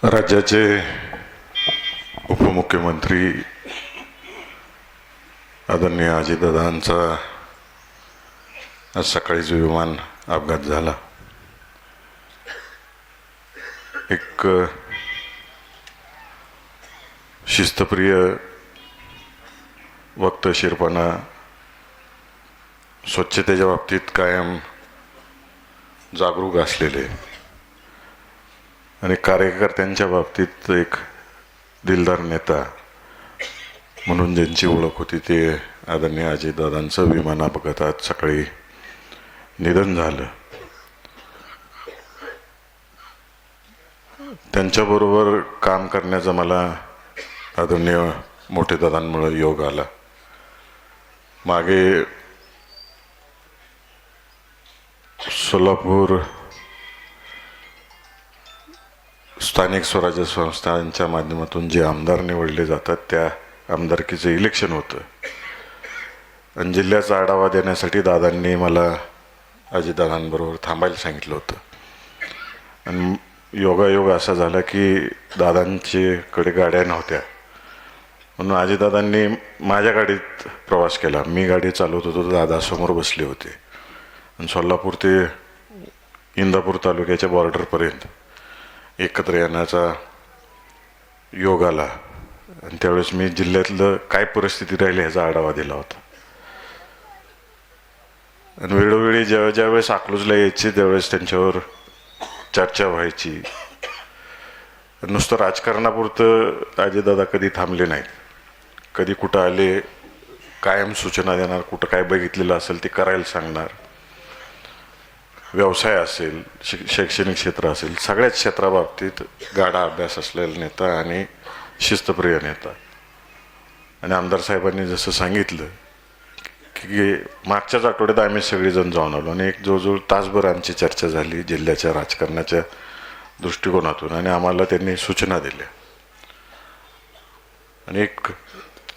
राज्याचे उपमुख्यमंत्री आदरणीय अजितदादांचा आज सकाळी जो विमान अपघात झाला, एक शिस्तप्रिय वक्तशीरपणा, स्वच्छतेच्या बाबतीत कायम जागरूक असलेले आणि कार्यकर्त्यांच्या बाबतीत एक दिलदार नेता म्हणून ज्यांची ओळख होती, ते आदरणीय अजितदादांचं विमान अपघातात सकाळी निधन झालं. त्यांच्याबरोबर काम करण्याचा मला आदरणीय मोठेदादांमुळे योग आला. मागे सोलापूर स्थानिक स्वराज्य संस्थांच्या माध्यमातून जे आमदार निवडले जातात, त्या आमदारकीचं इलेक्शन होतं आणि जिल्ह्याचा आढावा देण्यासाठी दादांनी मला अजितदादांबरोबर थांबायला सांगितलं होतं. आणि योगायोग असा झाला की दादांच्याकडे गाड्या नव्हत्या, म्हणून अजितदादांनी माझ्या गाडीत प्रवास केला. मी गाडी चालवत होतो, दादा समोर बसले होते आणि सोलापूर ते इंदापूर तालुक्याच्या बॉर्डरपर्यंत एकत्र येण्याचा योग आला. आणि त्यावेळेस मी जिल्ह्यातलं काय परिस्थिती राहिली ह्याचा आढावा दिला होता. आणि वेळोवेळी ज्यावेळेस अकलूजला यायची त्यावेळेस त्यांच्यावर चर्चा व्हायची. नुसतं राजकारणापुरतं अजितदादा कधी थांबले नाहीत. कधी कुठं आले, कायम सूचना देणार, कुठं काय बघितलेलं असेल ते करायला सांगणार. व्यवसाय असेल, शैक्षणिक क्षेत्र असेल, सगळ्याच क्षेत्राबाबतीत गाढा अभ्यास असलेला नेता आणि शिस्तप्रिय नेता. आणि आमदार साहेबांनी जसं सांगितलं की मागच्याच आठवड्यात आम्ही सगळेजण जाऊन आलो आणि एक जवळजवळ तासभर आमची चर्चा झाली जिल्ह्याच्या राजकारणाच्या दृष्टिकोनातून. आणि आम्हाला त्यांनी सूचना दिल्या. आणि एक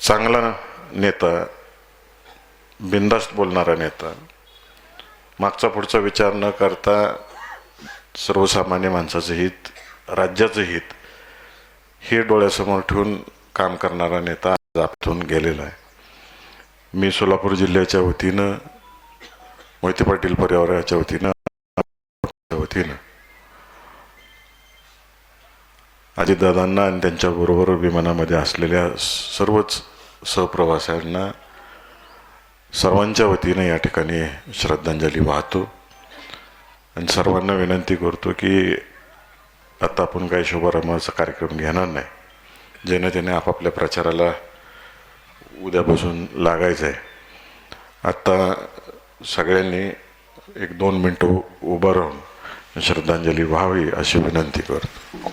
चांगला नेता, बिनधास्त बोलणारा नेता, मागचा पुढचा विचार न करता सर्वसामान्य माणसाचं हित, राज्याचं हित हे डोळ्यासमोर ठेवून काम करणारा नेता आज आपल्यातून गेलेला आहे. मी सोलापूर जिल्ह्याच्या वतीनं, मोहिते पाटील परिवाराच्या वतीनं अजितदादांना आणि त्यांच्याबरोबर विमानामध्ये असलेल्या सर्वच सहप्रवाशांना सर्वांच्या वतीनं या ठिकाणी श्रद्धांजली वाहतो. आणि सर्वांना विनंती करतो की आता आपण काही शुभारंभाचा कार्यक्रम घेणार नाही, ज्याने त्याने आपापल्या प्रचाराला उद्यापासून लागायचं आहे. आत्ता सगळ्यांनी 1-2 मिनटं उभं राहून श्रद्धांजली व्हावी अशी विनंती करतो.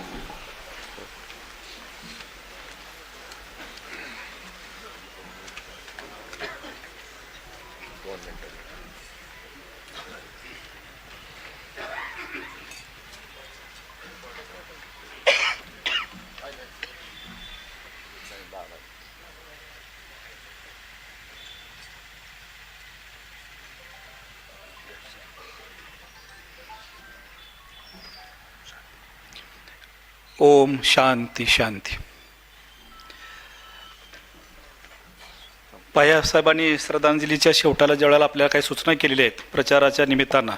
ओम शांती शांती. साहेबांनी श्रद्धांजलीच्या शेवटाला ज्यावेळेला आपल्याला काही सूचना केलेल्या आहेत प्रचाराच्या निमित्तानं,